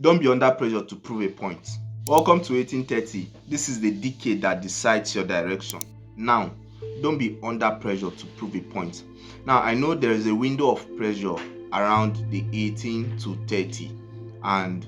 Don't be under pressure to prove a point. Welcome to 1830. This is the decade that decides your direction. Now, don't be under pressure to prove a point. Now, I know there is a window of pressure around the 18 to 30, and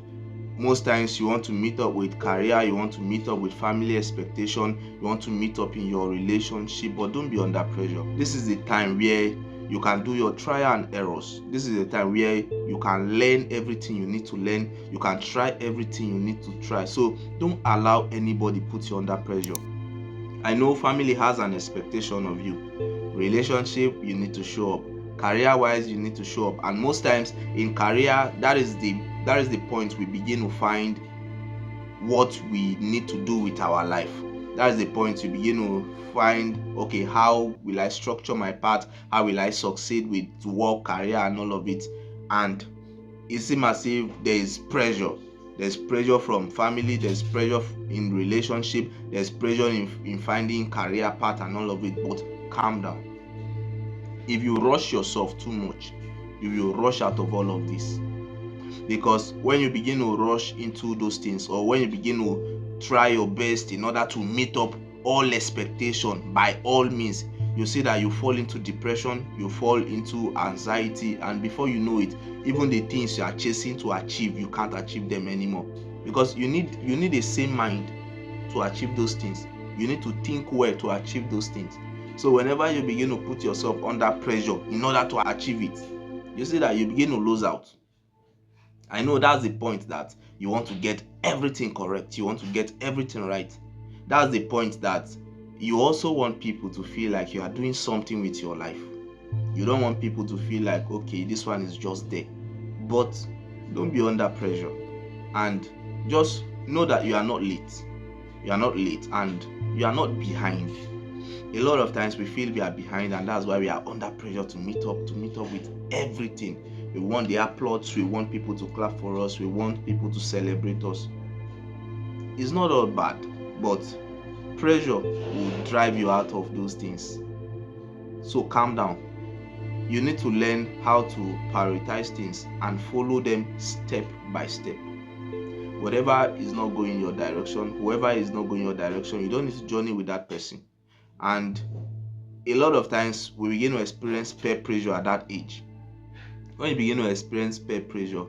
most times you want to meet up with career, you want to meet up with family expectation, you want to meet up in your relationship, but don't be under pressure. This is the time where you can do your trial and errors. This is the time where you can learn everything you need to learn. You can try everything you need to try. So don't allow anybody put you under pressure. I know family has an expectation of you. Relationship, you need to show up. Career-wise, you need to show up. And most times in career, that is the point we begin to find what we need to do with our life. That is the point you begin to find, okay, how will I structure my path? How will I succeed with work, career, and all of it? And it seems as if there is pressure. There's pressure from family, there's pressure in relationship, there's pressure in finding career path and all of it. But calm down. If you rush yourself too much, you will rush out of all of this. Because when you begin to rush into those things, or when you begin to try your best in order to meet up all expectation by all means, you see that you fall into depression, you fall into anxiety, and before you know it, even the things you are chasing to achieve, you can't achieve them anymore. Because you need a sane mind to achieve those things. You need to think well to achieve those things. So whenever you begin to put yourself under pressure in order to achieve it, you see that you begin to lose out. I know that's the point, that you want to get everything correct, you want to get everything right. That's the point that you also want people to feel like you are doing something with your life. You don't want people to feel like, okay, this one is just there. But don't be under pressure, and just know that you are not late. You are not late, and you are not behind. A lot of times we feel we are behind, and that's why we are under pressure to meet up with everything. We want the applause, we want people to clap for us, we want people to celebrate us. It's not all bad, but pressure will drive you out of those things. So calm down. You need to learn how to prioritize things and follow them step by step. Whatever is not going your direction, whoever is not going your direction, you don't need to journey with that person. And a lot of times we begin to experience peer pressure at that age. When you begin to experience peer pressure,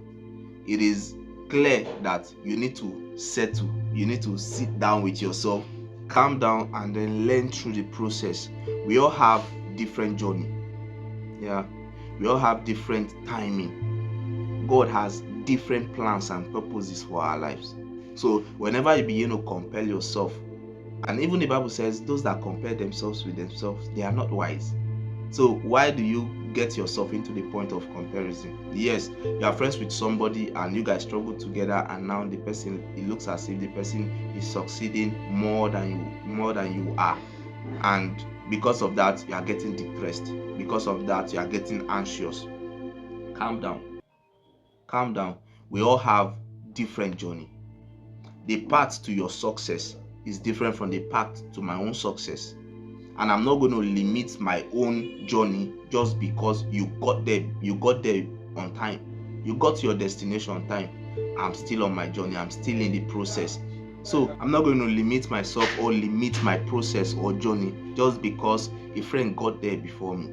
it is clear that you need to settle. You need to sit down with yourself, calm down, and then learn through the process. We all have different journey. Yeah, we all have different timing. God has different plans and purposes for our lives. So whenever you begin to compare yourself, and even the Bible says those that compare themselves with themselves, they are not wise. So why do you get yourself into the point of comparison? Yes, you are friends with somebody and you guys struggle together, and now the person, it looks as if the person is succeeding more than you are, and because of that you are getting depressed. Because of that you are getting anxious. Calm down. We all have different journey. The path to your success is different from the path to my own success. And I'm not going to limit my own journey just because you got there on time. You got to your destination on time. I'm still on my journey. I'm still in the process. So I'm not going to limit myself or limit my process or journey just because a friend got there before me.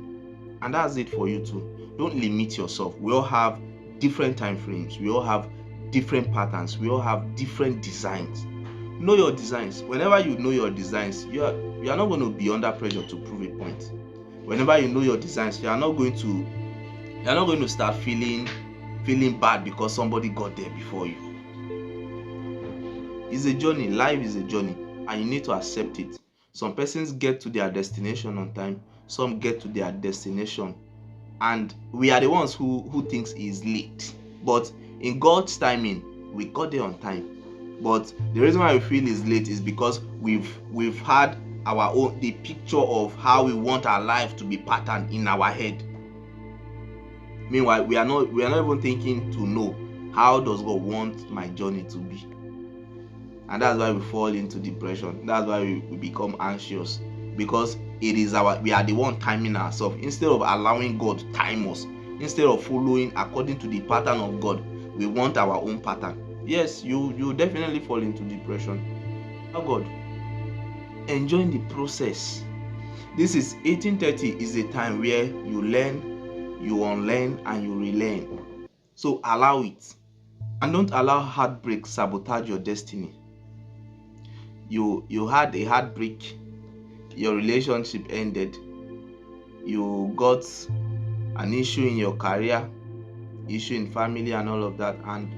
And that's it for you too. Don't limit yourself. We all have different time frames. We all have different patterns. We all have different designs. Know your designs. Whenever you know your designs, you are not going to be under pressure to prove a point. Whenever you know your designs, you are not going to start feeling bad because somebody got there before you. It's a journey. Life is a journey, and you need to accept it. Some persons get to their destination on time, some get to their destination, and we are the ones who thinks is late. But in God's timing, we got there on time. But the reason why we feel is late is because we've had the picture of how we want our life to be patterned in our head. Meanwhile, we are not even thinking to know, how does God want my journey to be? And that's why we fall into depression. That's why we become anxious, because we are the one timing ourselves. Instead of allowing God to time us, instead of following according to the pattern of God, we want our own pattern. Yes, you definitely fall into depression. Oh God, enjoying the process. This is 1830 is a time where you learn, you unlearn, and you relearn. So allow it. And don't allow heartbreak sabotage your destiny. You had a heartbreak, your relationship ended, you got an issue in your career, issue in family and all of that, and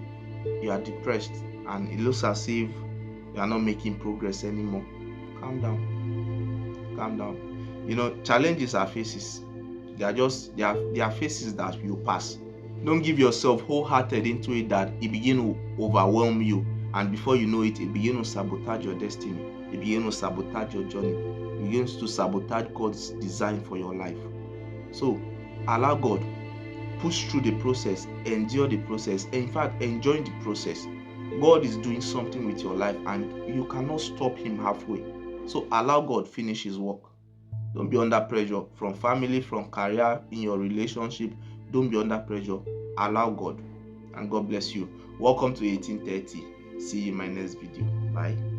you are depressed and it looks as if you are not making progress anymore. Calm down. Calm down. Challenges are phases. They are phases that you pass. Don't give yourself wholehearted into it that it begin to overwhelm you, and before you know it begin to sabotage your destiny. It begin to sabotage your journey. It begins to sabotage God's design for your life. So allow God, push through the process, endure the process, and in fact enjoy the process. God is doing something with your life and you cannot stop him halfway. So allow God finish his work. Don't be under pressure from family, from career, in your relationship. Don't be under pressure. Allow God. And God bless you. Welcome to 1830. See you in my next video. Bye.